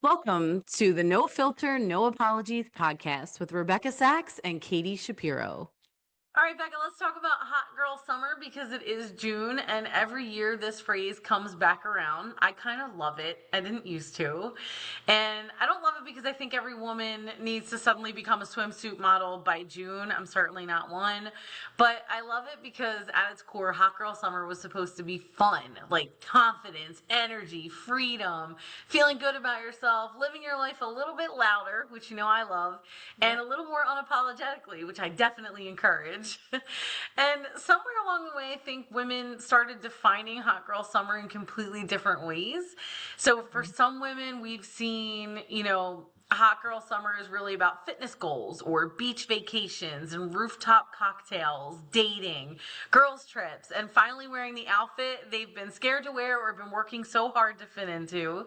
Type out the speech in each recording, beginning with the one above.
Welcome to the No Filter, No Apologies podcast with Rebecca Sachs and Katie Shapiro. All right, Becca, let's talk about hot girl summer because it is June and every year this phrase comes back around. I kind of love it. I didn't used to. And I don't love it because I think every woman needs to suddenly become a swimsuit model by June. I'm certainly not one. But I love it because at its core, hot girl summer was supposed to be fun, like confidence, energy, freedom, feeling good about yourself, living your life a little bit louder, which you know I love, and a little more unapologetically, which I definitely encourage. And somewhere along the way, I think women started defining hot girl summer in completely different ways. So for some women, we've seen, hot girl summer is really about fitness goals or beach vacations and rooftop cocktails, dating, girls trips, and finally wearing the outfit they've been scared to wear or been working so hard to fit into.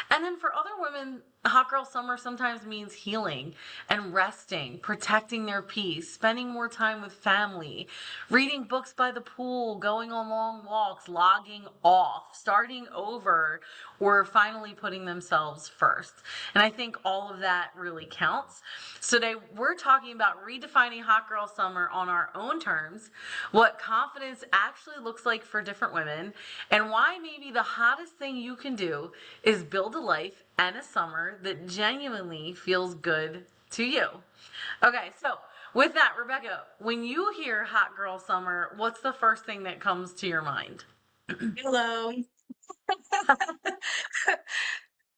And then for other women, hot girl summer sometimes means healing and resting, protecting their peace, spending more time with family, reading books by the pool, going on long walks, logging off, starting over, or finally putting themselves first. And I think all of that really counts. So today we're talking about redefining hot girl summer on our own terms, what confidence actually looks like for different women, and why maybe the hottest thing you can do is build a life and a summer that genuinely feels good to you. Okay, so with that, Rebecca, when you hear hot girl summer, what's the first thing that comes to your mind? Hello.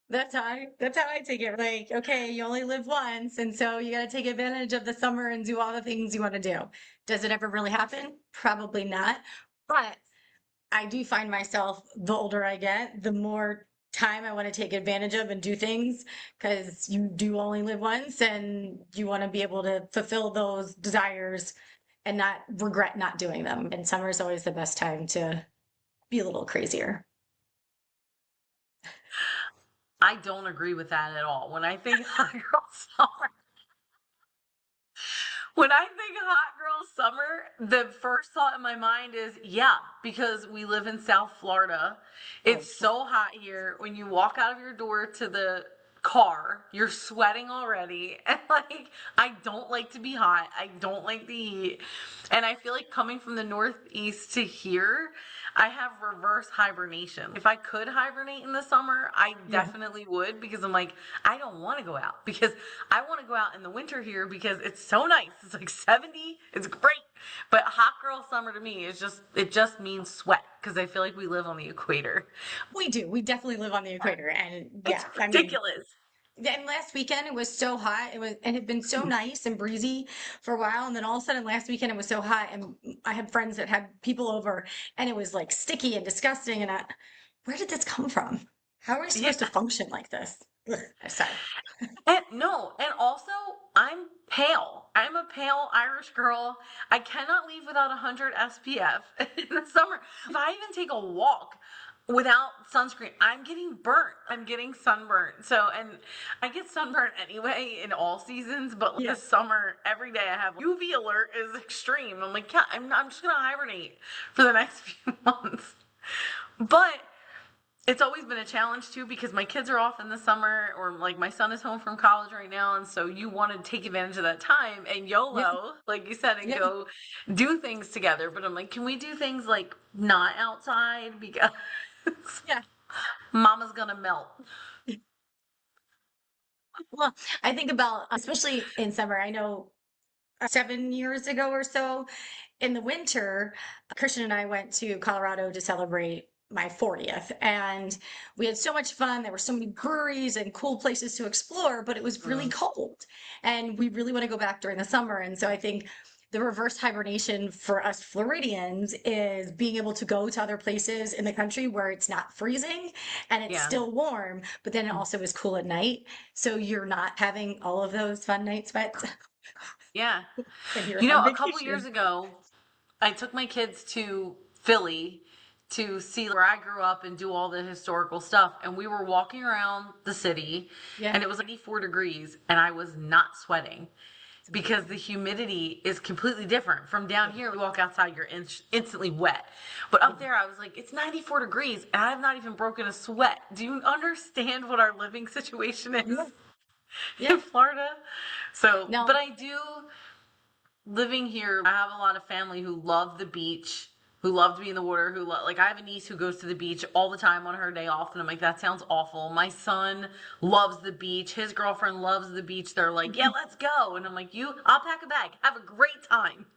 That's how I take it. Like, okay, you only live once, and so you got to take advantage of the summer and do all the things you want to do. Does it ever really happen? Probably not. But I do find myself, the older I get, the more time I want to take advantage of and do things because you do only live once and you want to be able to fulfill those desires and not regret not doing them. And summer is always the best time to be a little crazier. I don't agree with that at all. When I think hot girl summer, when I think hot girl summer, the first thought in my mind is, yeah, because we live in South Florida. It's so hot here. When you walk out of your door to the car, you're sweating already. And like, I don't like to be hot. I don't like the heat. And I feel like coming from the Northeast to here, I have reverse hibernation. If I could hibernate in the summer, I definitely would because I'm like, I don't want to go out because I want to go out in the winter here because it's so nice. It's like 70. It's great. But hot girl summer to me is it just means sweat because I feel like we live on the equator. We do. We definitely live on the equator. And It's yeah, ridiculous. and last weekend it was so hot. It had been so nice and breezy for a while. And then all of a sudden last weekend it was so hot. And I had friends that had people over and it was like sticky and disgusting. And where did this come from? How are we supposed to function like this? Ugh, I'm sorry. And also, I'm pale. I'm a pale Irish girl. I cannot leave without 100 SPF in the summer. If I even take a walk without sunscreen, I'm getting burnt. I'm getting sunburnt. So, and I get sunburnt anyway in all seasons, but this summer, every day I have UV alert is extreme. I'm like, yeah, I'm just going to hibernate for the next few months. But it's always been a challenge too because my kids are off in the summer or like my son is home from college right now, and so you want to take advantage of that time and YOLO, like you said, and go do things together. But I'm like, can we do things like not outside because Yeah. mama's gonna melt. Well, I think about, especially in summer, I know 7 years ago or so in the winter, Christian and I went to Colorado to celebrate my 40th, and we had so much fun. There were so many breweries and cool places to explore, but it was really cold, and we really want to go back during the summer. And so I think the reverse hibernation for us Floridians is being able to go to other places in the country where it's not freezing and it's still warm, but then it also is cool at night. So you're not having all of those fun night sweats. Yeah. And you're You know, on a couple years vacation. ago, I took my kids to Philly to see where I grew up and do all the historical stuff. And we were walking around the city and it was 84 degrees and I was not sweating. because the humidity is completely different. From down here, you walk outside, you're instantly wet. But up there, I was like, it's 94 degrees, and I've not even broken a sweat. Do you understand what our living situation is Yeah. in Yeah. Florida? So, but No. I do, living here, I have a lot of family who love the beach, who love to be in the water, like I have a niece who goes to the beach all the time on her day off, and I'm like, that sounds awful. My son loves the beach. His girlfriend loves the beach. They're like, yeah, let's go. And I'm like, I'll pack a bag. Have a great time.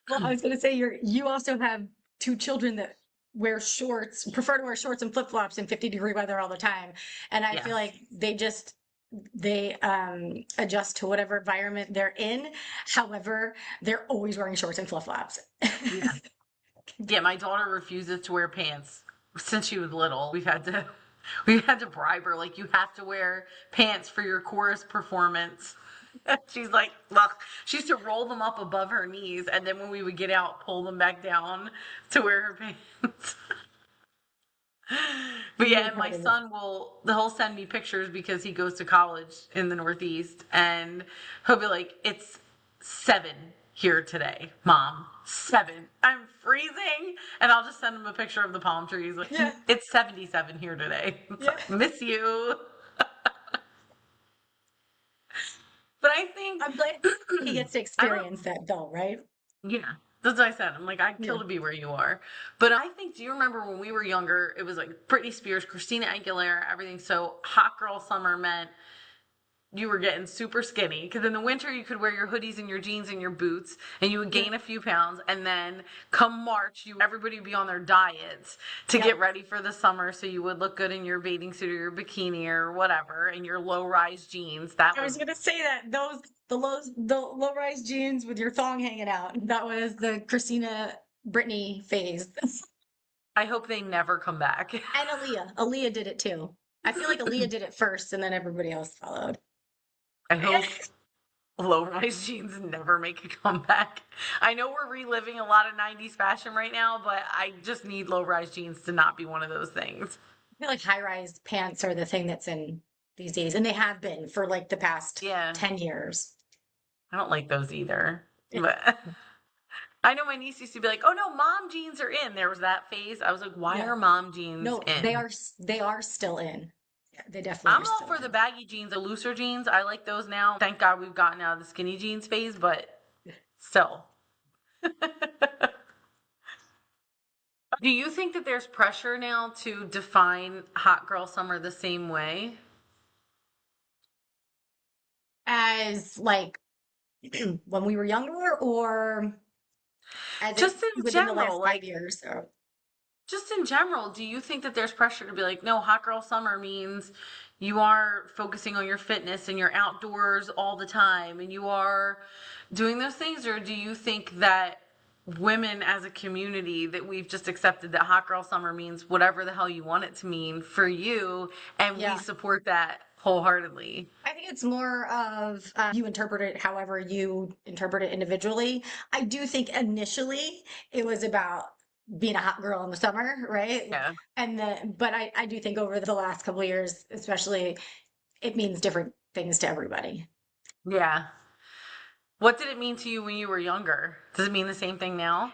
Well, I was going to say you also have two children that prefer to wear shorts and flip-flops in 50-degree weather all the time. And I feel Yes. like they adjust to whatever environment they're in. However, they're always wearing shorts and flip-flops. Yeah. Yeah, my daughter refuses to wear pants since she was little. We've had to bribe her, like, you have to wear pants for your chorus performance. She's like, look, she used to roll them up above her knees, and then when we would get out, pull them back down to wear her pants. But yeah, and my son he'll send me pictures because he goes to college in the Northeast, and he'll be like, it's 7 here today, Mom. 7. I'm freezing. And I'll just send him a picture of the palm trees. Like, Yeah. it's 77 here today. It's Yeah. like, miss you. But I think, I'm glad he gets to I don't, experience that though, right? yeah, that's what I said. I'm like, I'd kill Yeah. to be where you are. But I think, do you remember when we were younger, it was like Britney Spears, Christina Aguilera, everything. So hot girl summer meant you were getting super skinny, because in the winter you could wear your hoodies and your jeans and your boots and you would gain a few pounds, and then come March everybody would be on their diets to get ready for the summer, so you would look good in your bathing suit or your bikini or whatever and your low-rise jeans. I was gonna say that the low-rise jeans with your thong hanging out. That was the Christina Britney phase. I hope they never come back. And Aaliyah. Aaliyah did it too. I feel like Aaliyah did it first and then everybody else followed. I hope low-rise jeans never make a comeback. I know we're reliving a lot of 90s fashion right now, but I just need low-rise jeans to not be one of those things. I feel like high-rise pants are the thing that's in these days, and they have been for like the past Yeah. 10 years. I don't like those either. But I know my niece used to be like, oh no, mom jeans are in. There was that phase. I was like, why Yeah. are mom jeans No, in? they are still in. Yeah, they definitely I'm are all still for in. the baggy jeans, the looser jeans. I like those now. Thank God we've gotten out of the skinny jeans phase, but still. Do you think that there's pressure now to define hot girl summer the same way? As like when we were younger, or as Just in within the general, last like 5 years? Or just in general, do you think that there's pressure to be like, no, hot girl summer means you are focusing on your fitness and you're outdoors all the time and you are doing those things? Or do you think that women as a community, that we've just accepted that hot girl summer means whatever the hell you want it to mean for you, and we support that wholeheartedly? I think it's more of you interpret it however you interpret it individually. I do think initially it was about being a hot girl in the summer, right? Yeah. But I do think over the last couple of years, especially, it means different things to everybody. Yeah. What did it mean to you when you were younger? Does it mean the same thing now?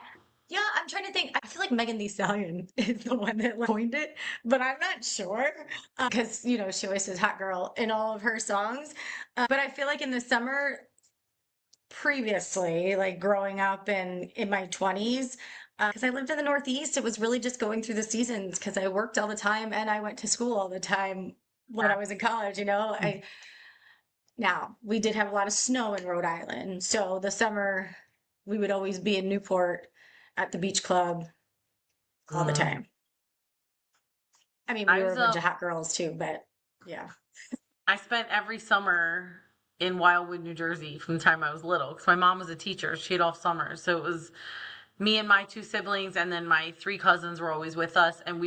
Yeah, I'm trying to think. I feel like Megan Thee Stallion is the one that coined it, but I'm not sure because she always says "hot girl" in all of her songs. But I feel like in the summer, previously, like growing up in my 20s, because I lived in the Northeast, it was really just going through the seasons because I worked all the time and I went to school all the time when I was in college. Now we did have a lot of snow in Rhode Island, so the summer we would always be in Newport at the beach club all the time. I mean, we were a bunch of hot girls too, but yeah. I spent every summer in Wildwood, New Jersey from the time I was little, because my mom was a teacher. She had off summers. So it was me and my 2 siblings, and then my 3 cousins were always with us. And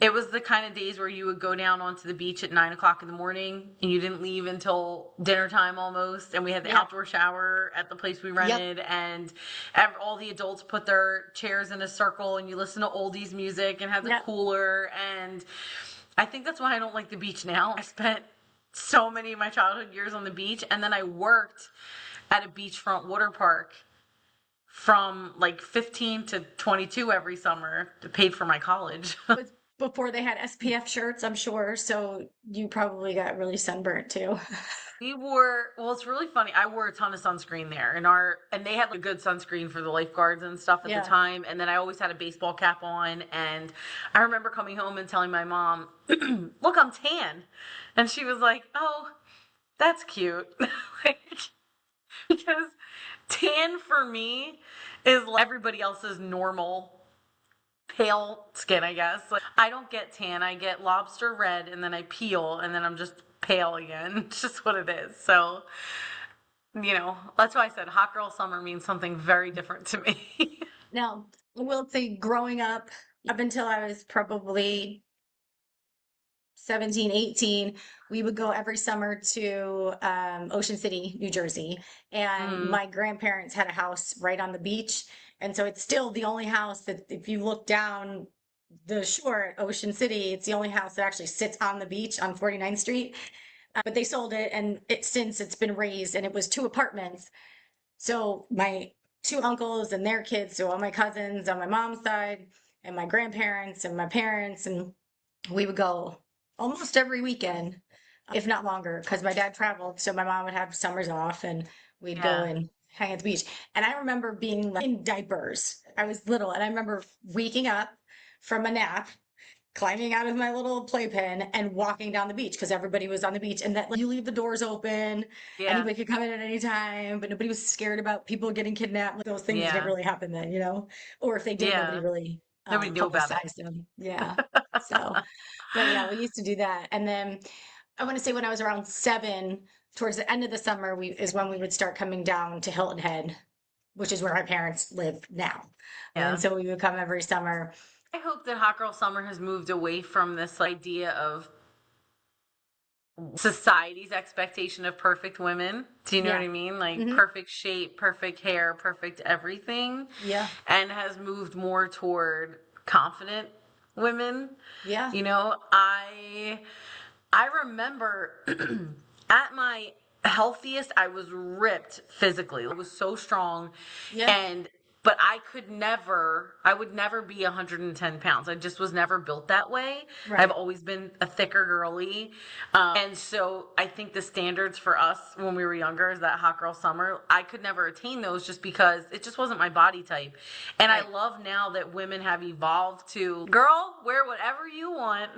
it was the kind of days where you would go down onto the beach at 9 o'clock in the morning and you didn't leave until dinner time almost. And we had the outdoor shower at the place we rented. And all the adults put their chairs in a circle and you listen to oldies music and had the cooler. And I think that's why I don't like the beach now. I spent so many of my childhood years on the beach. And then I worked at a beachfront water park from like 15 to 22 every summer, paid for my college. Was before they had SPF shirts, I'm sure. So you probably got really sunburnt too. Well, it's really funny. I wore a ton of sunscreen there and they had like a good sunscreen for the lifeguards and stuff at the Yeah. time. And then I always had a baseball cap on. And I remember coming home and telling my mom, look, I'm tan. And she was like, oh, that's cute. Like, because tan for me is like everybody else's normal pale skin, I guess. Like, I don't get tan. I get lobster red and then I peel and then I'm just pale again. It's just what it is. So, that's why I said hot girl summer means something very different to me. Now, we'll say growing up until I was probably 17, 18, we would go every summer to Ocean City, New Jersey. And Mm, my grandparents had a house right on the beach. And so it's still the only house that, if you look down the shore at Ocean City, it's the only house that actually sits on the beach on 49th Street. But they sold it, and since it's been raised, and it was 2 apartments. So my 2 uncles and their kids, so all my cousins on my mom's side, and my grandparents and my parents, and we would go almost every weekend, if not longer, because my dad traveled. So my mom would have summers off and we'd go yeah. and hang at the beach. And I remember being like in diapers. I was little, and I remember waking up from a nap, climbing out of my little playpen and walking down the beach because everybody was on the beach. And that, like, you leave the doors open, Yeah. anybody could come in at any time, but nobody was scared about people getting kidnapped. Like, those things didn't Yeah. really happen then, or if they did, nobody Yeah. really Nobody knew about it. publicized them. Yeah. So, but yeah, we used to do that. And then I want to say when I was around 7, towards the end of the summer, is when we would start coming down to Hilton Head, which is where my parents live now. And Yeah. so we would come every summer. I hope that hot girl summer has moved away from this idea of society's expectation of perfect women. Do you know what Yeah. I mean? Like Hmm. perfect shape, perfect hair, perfect everything, Yeah. and has moved more toward confident women. Yeah. I remember at my healthiest, I was ripped physically. I was so strong, Yeah. and but I would never be 110 pounds. I just was never built that way. I've Right. always been a thicker girly. And so I think the standards for us when we were younger is that hot girl summer. I could never attain those just because it just wasn't my body type. And I Right. love now that women have evolved to, girl, wear whatever you want.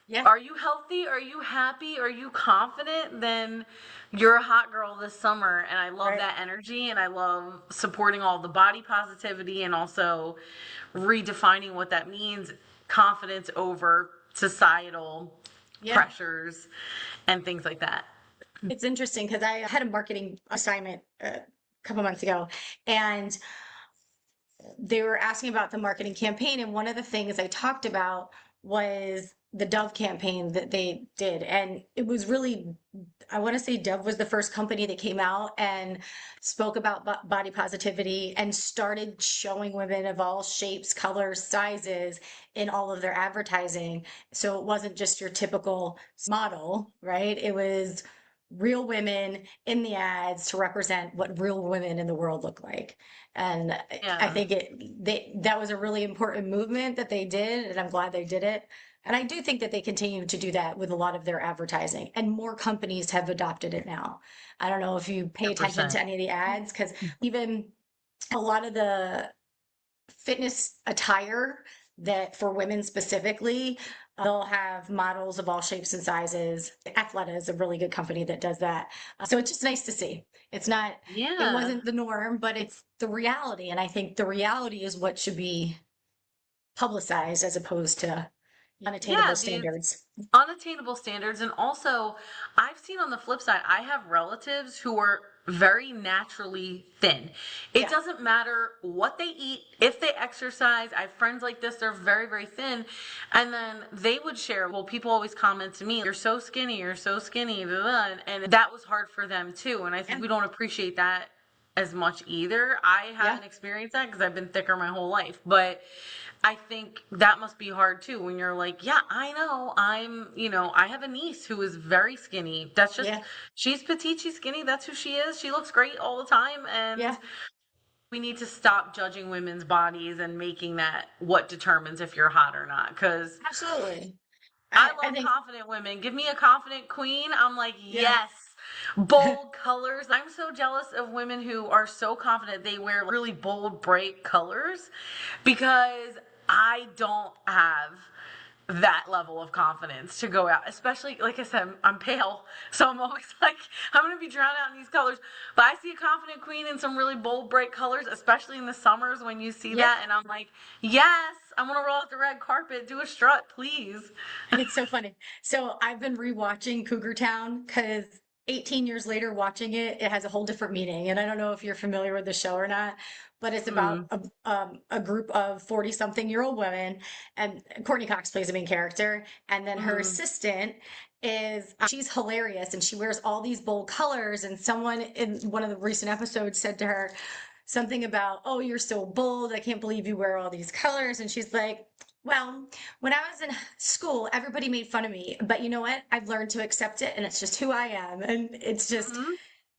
Yeah. Are you healthy? Are you happy? Are you confident? Then you're a hot girl this summer. And I love Right. that energy. And I love supporting all the body positivity and also redefining what that means, confidence over societal Yeah. pressures and things like that. It's interesting because I had a marketing assignment a couple months ago, and they were asking about the marketing campaign. And one of the things I talked about was the Dove campaign that they did. And it was really, I want to say Dove was the first company that came out and spoke about body positivity and started showing women of all shapes, colors, sizes in all of their advertising. So it wasn't just your typical model, right? It was real women in the ads to represent what real women in the world look like. And I Yeah. think that was a really important movement that they did, and I'm glad they did it. And I do think that they continue to do that with a lot of their advertising, and more companies have adopted it now. I don't know if you pay attention to 100%. any of the ads, because even a lot of the fitness attire that for women specifically, they'll have models of all shapes and sizes. Athleta is a really good company that does that. So it's just nice to see. It Yeah. wasn't the norm, but it's the reality. And I think the reality is what should be publicized as opposed to Yeah, unattainable these standards. unattainable standards. And also, I've seen on the flip side, I have relatives who are very naturally thin. It Yeah. doesn't matter what they eat, if they exercise. I have friends like this, they're very, very thin. And then they would share, well, people always comment to me, you're so skinny, you're so skinny. Blah, blah. And that was hard for them too. And I think Yeah. we don't appreciate that as much either. I Yeah. haven't experienced that because I've been thicker my whole life. But I think that must be hard too when you're like, yeah, I know. I have a niece who is very skinny. That's just, Yeah. she's petite, she's skinny. That's who she is. She looks great all the time. And Yeah. we need to stop judging women's bodies and making that what determines if you're hot or not. Because Absolutely. I I love think, confident women. Give me a confident queen. I'm like, yeah. yes. Bold colors. I'm so jealous of women who are so confident they wear really bold, bright colors because I don't have that level of confidence to go out. Especially, like I said, I'm pale. So I'm always like, I'm going to be drowned out in these colors. But I see a confident queen in some really bold, bright colors, especially in the summers when you see Yeah. that. And I'm like, yes, I want to roll out the red carpet, do a strut, please. It's so funny. So I've been rewatching Cougar Town because 18 years later, watching it, it has a whole different meaning. And I don't know if you're familiar with the show or not, but it's about Mm, a group of 40-something-year-old women, and Courtney Cox plays the main character. And then her mm. assistant is, she's hilarious and she wears all these bold colors. And someone in one of the recent episodes said to her something about, "Oh, you're so bold. I can't believe you wear all these colors." And she's like, well, when I was in school, everybody made fun of me, but you know what? I've learned to accept it and it's just who I am. And it's just, Hmm.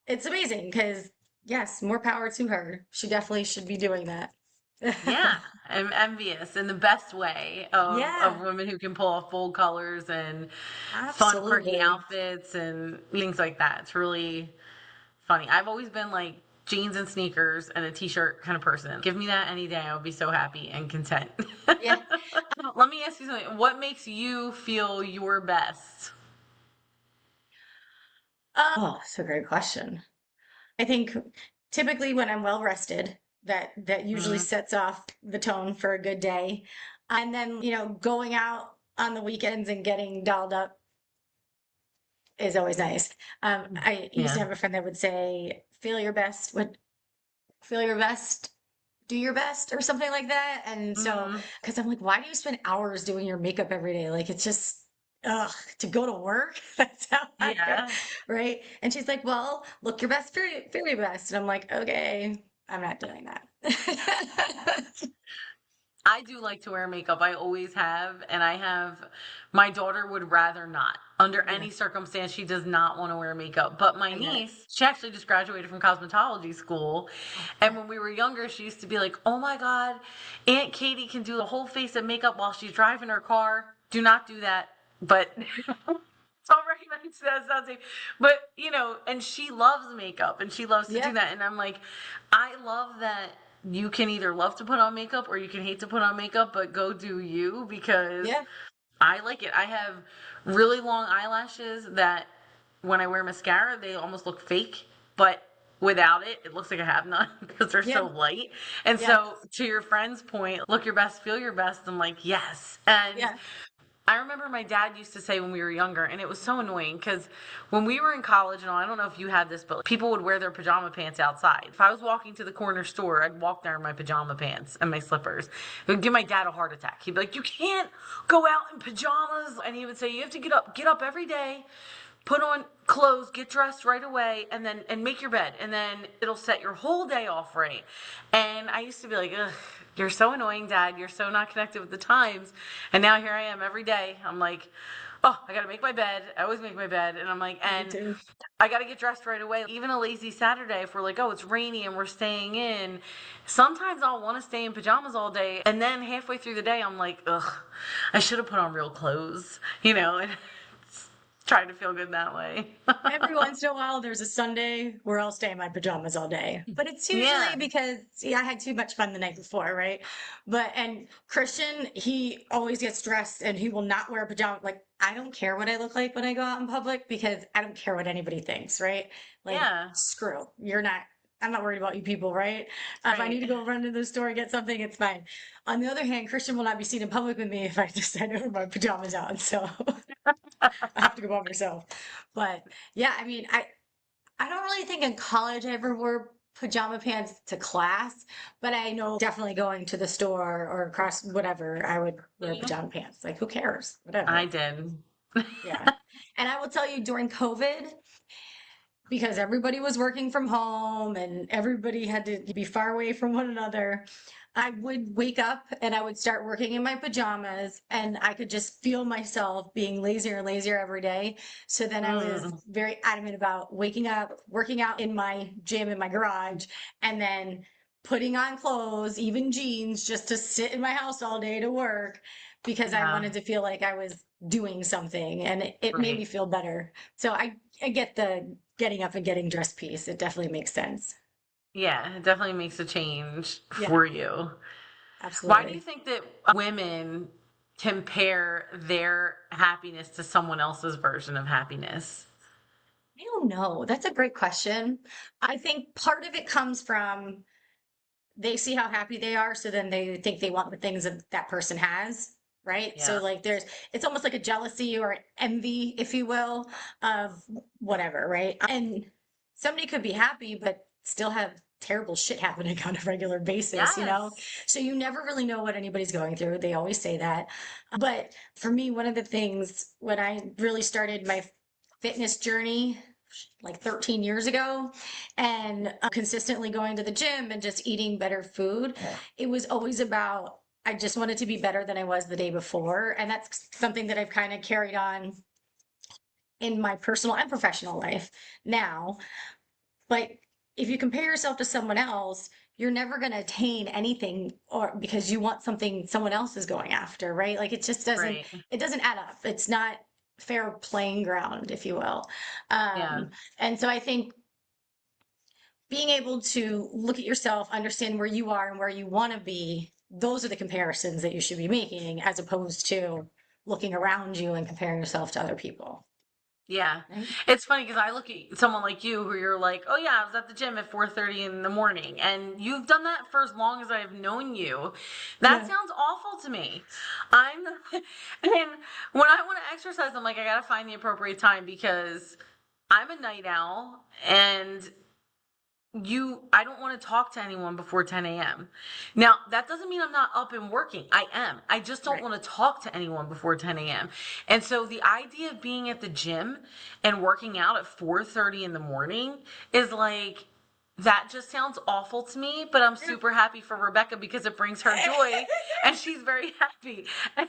it's amazing because, yes, more power to her. She definitely should be doing that. Yeah, I'm envious in the best way of Yeah, women who can pull off bold colors and fun, quirky absolutely. outfits and things like that. It's really funny. I've always been like jeans and sneakers and a t-shirt kind of person. Give me that any day. I would be so happy and content. Yeah. Let me ask you something. What makes you feel your best? Oh, that's a great question. I think typically when I'm well rested, that usually Mm, sets off the tone for a good day. And then, going out on the weekends and getting dolled up is always nice. I used to yeah. have a friend that would say, "Feel your best, feel your best, do your best," or something like that. And so, Hmm. because I'm like, why do you spend hours doing your makeup every day? Like, it's just, ugh, to go to work. That's how I go, Yeah. right? And she's like, "Well, look your best, feel your best." And I'm like, okay, I'm not doing that. I do like to wear makeup. I always have. And my daughter would rather not. Under Yeah, any circumstance, she does not want to wear makeup. But my I get it. niece, she actually just graduated from cosmetology school. Oh, And when we were younger, she used to be like, oh my God, Aunt Katie can do the whole face of makeup while she's driving her car. Do not do that. But I'll recommend that sounds safe. But, and she loves makeup and she loves to do yeah, that. And I'm like, I love that you can either love to put on makeup or you can hate to put on makeup, but go do you because yeah, I like it. I have really long eyelashes that when I wear mascara, they almost look fake, but without it, it looks like I have none because they're yeah, so light. And yeah, so, to your friend's point, look your best, feel your best. I'm like, yes. And yeah, I remember my dad used to say when we were younger, and it was so annoying because when we were in college, and all, I don't know if you had this, but people would wear their pajama pants outside. If I was walking to the corner store, I'd walk there in my pajama pants and my slippers. It would give my dad a heart attack. He'd be like, "You can't go out in pajamas," and he would say, "You have to get up every day, put on clothes, get dressed right away, and make your bed, and then it'll set your whole day off right." And I used to be like, ugh, you're so annoying, Dad. You're so not connected with the times. And now here I am every day. I'm like, oh, I gotta make my bed. I always make my bed, and I'm like, me and too. I gotta get dressed right away. Even a lazy Saturday, if we're like, oh, it's rainy and we're staying in, sometimes I'll want to stay in pajamas all day, and then halfway through the day, I'm like, ugh, I should have put on real clothes, and trying to feel good that way. Every once in a while, there's a Sunday where I'll stay in my pajamas all day. But it's usually Yeah. because, see, I had too much fun the night before, right? And Christian, he always gets dressed and he will not wear a pajama. Like, I don't care what I look like when I go out in public because I don't care what anybody thinks, right? Like, Yeah. screw, I'm not worried about you people, right? If I need Right. to go run to the store and get something, it's fine. On the other hand, Christian will not be seen in public with me if I decide to put my pajamas on. So I have to go by myself. But yeah, I mean, I don't really think in college I ever wore pajama pants to class, but I know definitely going to the store or across whatever, I would wear pajama pants. Like, who cares? I Whatever. did. Yeah. And I will tell you during COVID, because everybody was working from home and everybody had to be far away from one another. I would wake up and I would start working in my pajamas, and I could just feel myself being lazier and lazier every day. So then I was Mm, very adamant about waking up, working out in my gym in my garage, and then putting on clothes, even jeans, just to sit in my house all day to work because I yeah, wanted to feel like I was doing something, and it made me right. feel better. So I get the getting up and getting dressed piece. It definitely makes sense. Yeah, it definitely makes a change Yeah, for you. Why do you absolutely. think that women compare their happiness to someone else's version of happiness? I don't know. That's a great question. I think part of it comes from they see how happy they are, so then they think they want the things that that person has, right? So Yeah. like it's almost like a jealousy or envy, if you will, of whatever, right? And somebody could be happy but still have terrible shit happening on a regular basis, you know? Yes. So you never really know what anybody's going through. They always say that. But for me, one of the things when I really started my fitness journey like 13 years ago and consistently going to the gym and just eating better food, it was always about I just wanted to be better than I was the day before. And that's something that I've kind of carried on in my personal and professional life now. But if you compare yourself to someone else, you're never going to attain anything or because you want something someone else is going after, right? Like Right. it doesn't add up. It's not fair playing ground, if you will. Yeah. And so I think being able to look at yourself, understand where you are and where you want to be, those are the comparisons that you should be making as opposed to looking around you and comparing yourself to other people. Yeah. Right? It's funny because I look at someone like you who you're like, oh yeah, I was at the gym at 4:30 in the morning. And you've done that for as long as I've known you. That Yeah. sounds awful to me. I'm, and when I want to exercise, I'm like, I got to find the appropriate time because I'm a night owl and I don't want to talk to anyone before 10 a.m. Now, that doesn't mean I'm not up and working. I am. I just don't Right. want to talk to anyone before 10 a.m. And so the idea of being at the gym and working out at 4:30 in the morning is like that just sounds awful to me, but I'm super happy for Rebecca because it brings her joy and she's very happy.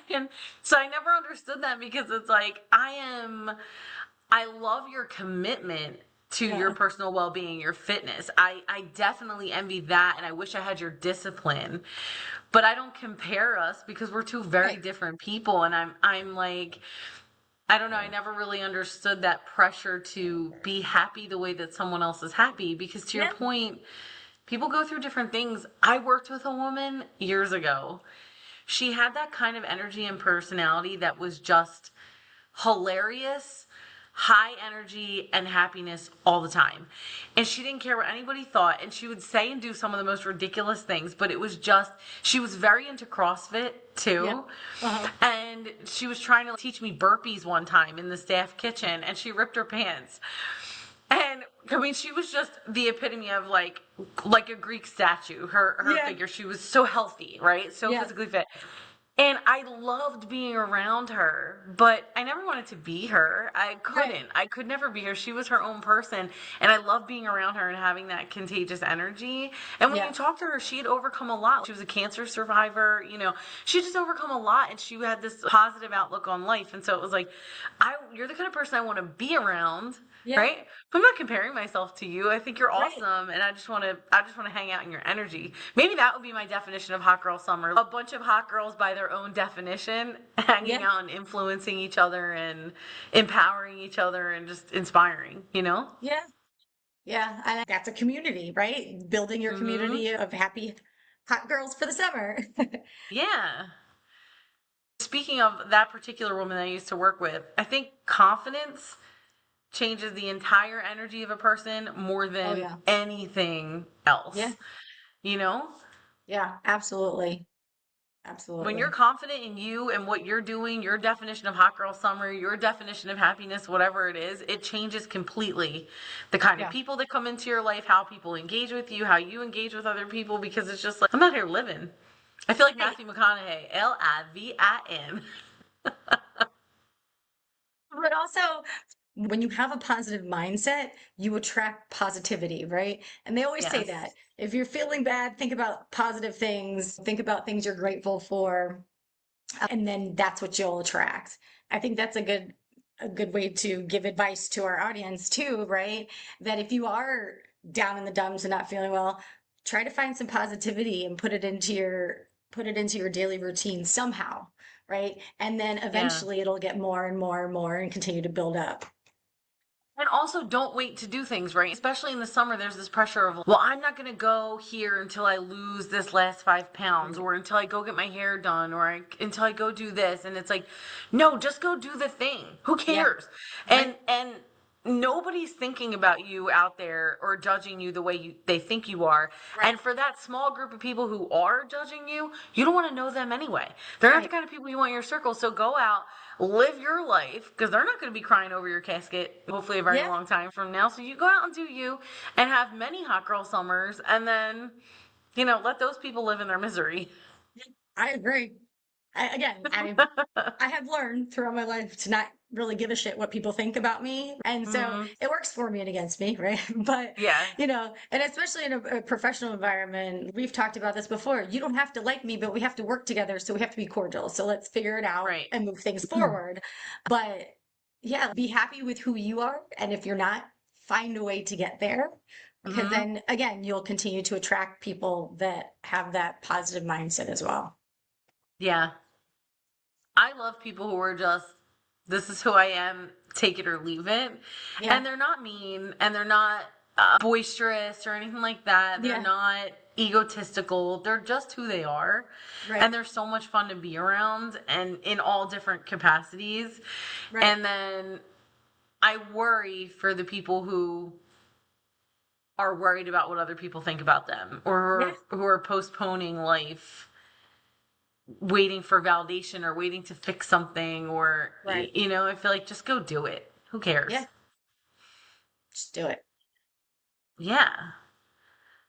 And so I never understood that because it's like I love your commitment to your Yeah. personal well-being, your fitness. I definitely envy that and I wish I had your discipline. But I don't compare us because we're two very Right. different people and I'm like I don't know, I never really understood that pressure to be happy the way that someone else is happy because to your Yeah. point, people go through different things. I worked with a woman years ago. She had that kind of energy and personality that was just hilarious, high energy, and happiness all the time. And she didn't care what anybody thought. And she would say and do some of the most ridiculous things, but it was just, she was very into CrossFit Yeah. too. Uh-huh. And she was trying to teach me burpees one time in the staff kitchen, and she ripped her pants. And I mean, she was just the epitome of like a Greek statue. Her Yeah. figure. She was so healthy, right? So Yeah. physically fit. And I loved being around her, but I never wanted to be her. I Right. couldn't. I could never be her. She was her own person. And I loved being around her and having that contagious energy. And when you Yeah. talk to her, she had overcome a lot. She was a cancer survivor, she just overcome a lot and she had this positive outlook on life. And so it was like, you're the kind of person I want to be around, Yeah. right? But I'm not comparing myself to you. I think you're Right. awesome, and I just want to hang out in your energy. Maybe that would be my definition of hot girl summer. A bunch of hot girls by their own definition, hanging Yeah. out and influencing each other and empowering each other and just inspiring. You know? Yeah. Yeah. And that's a community, right? Building your Mm-hmm. community of happy hot girls for the summer. Yeah. Speaking of that particular woman I used to work with, I think confidence changes the entire energy of a person more Oh than yeah. anything Yeah. else. You know? Yeah. Absolutely. When you're Absolutely. confident in you and what you're doing, your definition of hot girl summer, your definition of happiness, whatever it is, it changes completely the kind of Yeah. people that come into your life, how people engage with you, how you engage with other people, because it's just like, I'm out here living. I feel like Right. Matthew McConaughey, Livin. But also when you have a positive mindset, you attract positivity, right? And they always say that Yes. if you're feeling bad, think about positive things, think about things you're grateful for, and then that's what you'll attract. I think that's a good way to give advice to our audience too, right? That if you are down in the dumps and not feeling well, try to find some positivity and put it into your daily routine somehow, right? And then Yeah. eventually it'll get more and more and more and continue to build up. And also, don't wait to do things, right? Especially in the summer, there's this pressure of, well, I'm not going to go here until I lose this last 5 pounds, Right. or until I go get my hair done, or until I go do this. And it's like, no, just go do the thing. Who Yeah. cares? Right. And nobody's thinking about you out there or judging you the way they think you are. Right. And for that small group of people who are judging you, you don't want to know them anyway. They're not the Right. kind of people you want in your circle. So go out, live your life, because they're not going to be crying over your casket, hopefully a very Yeah. long time from now. So you go out and do you and have many hot girl summers, and then, let those people live in their misery. I agree. I have learned throughout my life to not really give a shit what people think about me. And so Hmm. it works for me and against me, right? But, Yeah, and especially in a professional environment, we've talked about this before. You don't have to like me, but we have to work together. So we have to be cordial. So let's figure it out right. and move things forward. But yeah, be happy with who you are. And if you're not, find a way to get there. Because Hmm. then again, you'll continue to attract people that have that positive mindset as well. Yeah. I love people who are just, this is who I am, take it or leave it. Yeah. And they're not mean and they're not boisterous or anything like that. They're Yeah. not egotistical. They're just who they are. Right. And they're so much fun to be around and in all different capacities. Right. And then I worry for the people who are worried about what other people think about them, Yeah. or who are postponing life, waiting for validation or waiting to fix something, or Right. I feel like just go do it. Who cares? Yeah. Just do it. Yeah.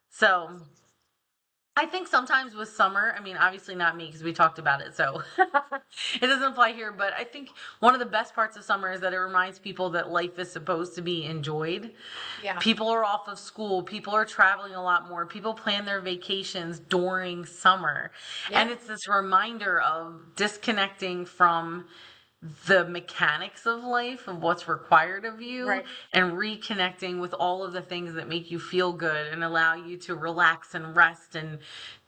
So I think sometimes with summer, I mean, obviously not me because we talked about it, so it doesn't apply here. But I think one of the best parts of summer is that it reminds people that life is supposed to be enjoyed. Yeah. People are off of school. People are traveling a lot more. People plan their vacations during summer. And Yeah. it's this reminder of disconnecting from the mechanics of life, of what's required of you, Right. and reconnecting with all of the things that make you feel good and allow you to relax and rest and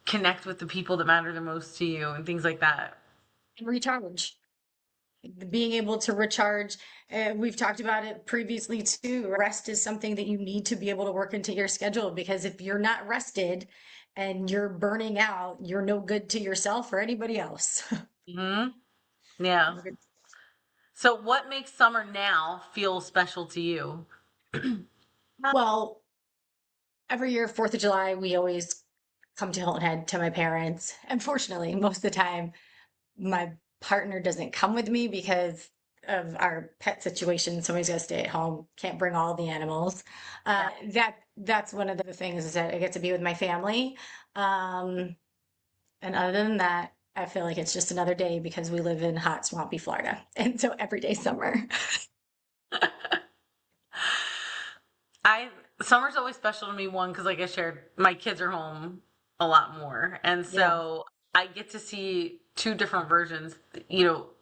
connect with the people that matter the most to you and things like that. And recharge. Being able to recharge. We've talked about it previously too. Rest is something that you need to be able to work into your schedule because if you're not rested and you're burning out, you're no good to yourself or anybody else. Hmm. Yeah. So what makes summer now feel special to you? Well, every year, 4th of July, we always come to Hilton Head to my parents. Unfortunately, most of the time, my partner doesn't come with me because of our pet situation. Somebody's got to stay at home. Can't bring all the animals. That's one of the things is that I get to be with my family. Um, and other than that, I feel like it's just another day because we live in hot, swampy Florida, and so every day summer. I Summer's always special to me, one, because like I shared, my kids are home a lot more, and Yeah, so I get to see two different versions.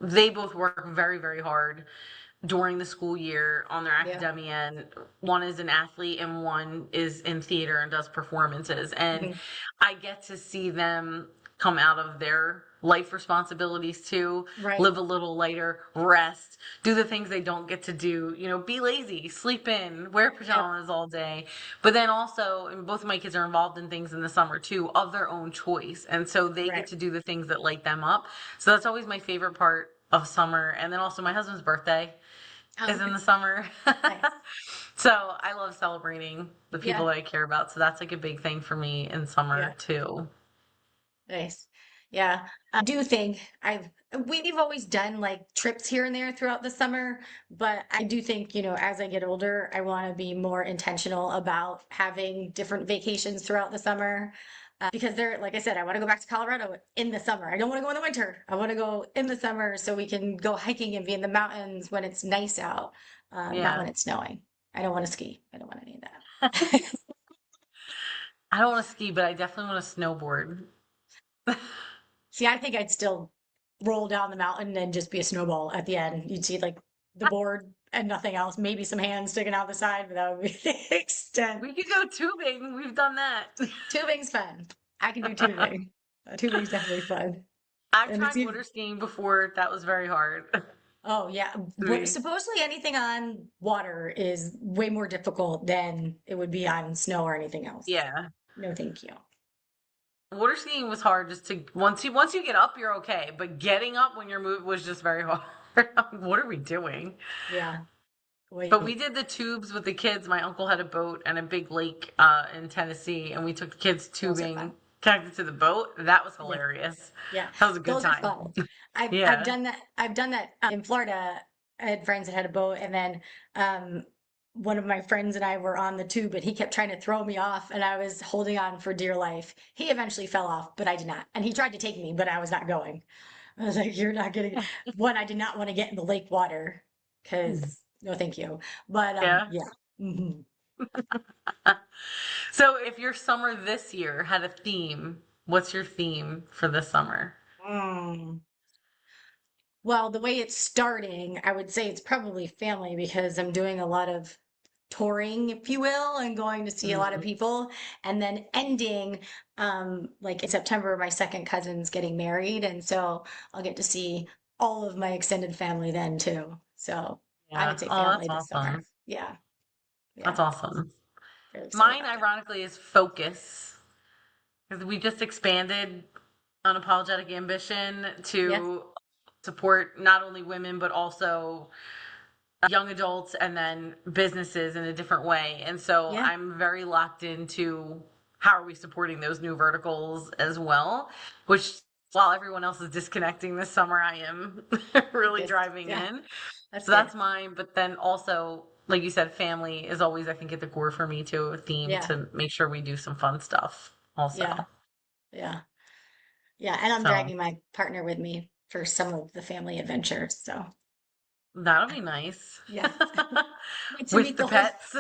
They both work very, very hard during the school year on their yeah, academia, and one is an athlete and one is in theater and does performances, and mhm, I get to see them come out of their life responsibilities too, right, live a little lighter, rest, do the things they don't get to do, be lazy, sleep in, wear yeah, pajamas all day. But then also, and both of my kids are involved in things in the summer too, of their own choice. And so they get right. to do the things that light them up. So that's always my favorite part of summer. And then also my husband's birthday is in Okay, the summer. nice. So I love celebrating the people Yeah, that I care about. So that's like a big thing for me in summer yeah. too. Nice. Yeah. I do think we've always done like trips here and there throughout the summer, but I do think, as I get older, I want to be more intentional about having different vacations throughout the summer. because they're, like I said, I want to go back to Colorado in the summer. I don't want to go in the winter. I want to go in the summer so we can go hiking and be in the mountains when it's nice out, not Yeah. when it's snowing. I don't want to ski. I don't want any of that. I don't want to ski, but I definitely want to snowboard. See, I think I'd still roll down the mountain and just be a snowball at the end. You'd see like the board and nothing else, maybe some hands sticking out the side, but that would be the extent. We could go tubing. We've done that. Tubing's fun. I can do tubing. Tubing's definitely fun. I've And it's tried even, water skiing before. That was very hard. oh yeah. We- Supposedly anything on water is way more difficult than it would be on snow or anything else. Yeah. No, thank you. Water skiing was hard just to once you get up, you're okay. But getting up when you're moving was just very hard. What are we doing? Yeah. Wait. But we did the tubes with the kids. My uncle had a boat and a big lake in Tennessee, and we took the kids Those are tubing fun. connected to the boat. That was Yeah. hilarious. Yeah. That was a good Those are time. fun. I've Yeah. done that. I've done that in Florida. I had friends that had a boat, and then one of my friends and I were on the tube, and he kept trying to throw me off, and I was holding on for dear life. He eventually fell off, but I did not. And he tried to take me, but I was not going. I was like, "You're not getting." One, I did not want to get in the lake water because no, thank you. But Yeah. yeah. Mhm. So if your summer this year had a theme, what's your theme for this summer? Mm. Well, the way it's starting, I would say it's probably family because I'm doing a lot of touring, if you will, and going to see a lot of Mhm. people. And then ending, like in September, my second cousin's getting married, and so I'll get to see all of my extended family then too. So I Yeah. would say Oh, that's family this summer. awesome. Yeah, That's yeah, awesome. very excited Mine, about that. ironically, is focus. Because we just expanded Unapologetic Ambition Yeah, to support not only women, but also young adults and then businesses in a different way. And so yeah, I'm very locked into how are we supporting those new verticals as well, which while everyone else is disconnecting this summer, I am really just driving yeah, in. that's So good. that's mine. But then also, like you said, family is always, I think, at the core for me too, a theme Yeah, to make sure we do some fun stuff yeah, also. yeah, yeah. And I'm So dragging my partner with me for some of the family adventures. So that'll be nice. yes, get to With meet the the whole. pets.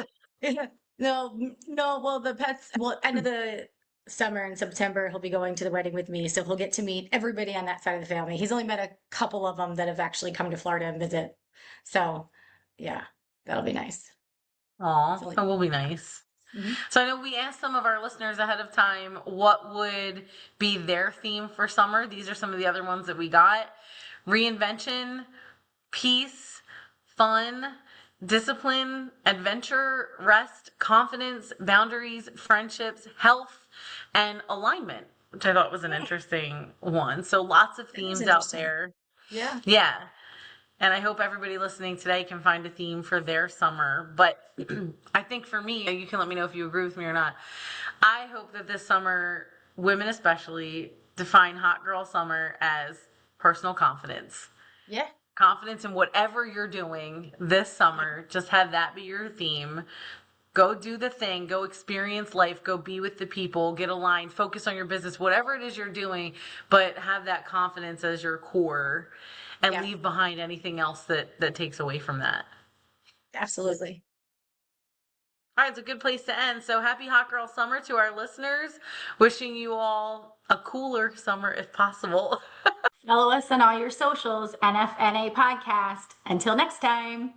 No, no. Well, the pets. Well, end of the summer in September, he'll be going to the wedding with me, so he'll get to meet everybody on that side of the family. He's only met a couple of them that have actually come to Florida and visit. So, yeah, that'll be nice. Aw, It's only, that will be nice. Mhm. So I know we asked some of our listeners ahead of time what would be their theme for summer. These are some of the other ones that we got. Reinvention, peace, fun, discipline, adventure, rest, confidence, boundaries, friendships, health, and alignment, which I thought was an interesting one. So lots of That is themes out interesting. there. Yeah, Yeah. And I hope everybody listening today can find a theme for their summer. But I think for me, you can let me know if you agree with me or not. I hope that this summer, women especially, define hot girl summer as personal confidence. yeah, Confidence in whatever you're doing this summer. Just have that be your theme. Go do the thing, go experience life, go be with the people, get aligned, focus on your business, whatever it is you're doing, but have that confidence as your core and yeah, leave behind anything else that takes away from that. absolutely. All right, it's a good place to end. So happy Hot Girl Summer to our listeners. Wishing you all a cooler summer if possible. Follow us on all your socials, NFNA Podcast. Until next time.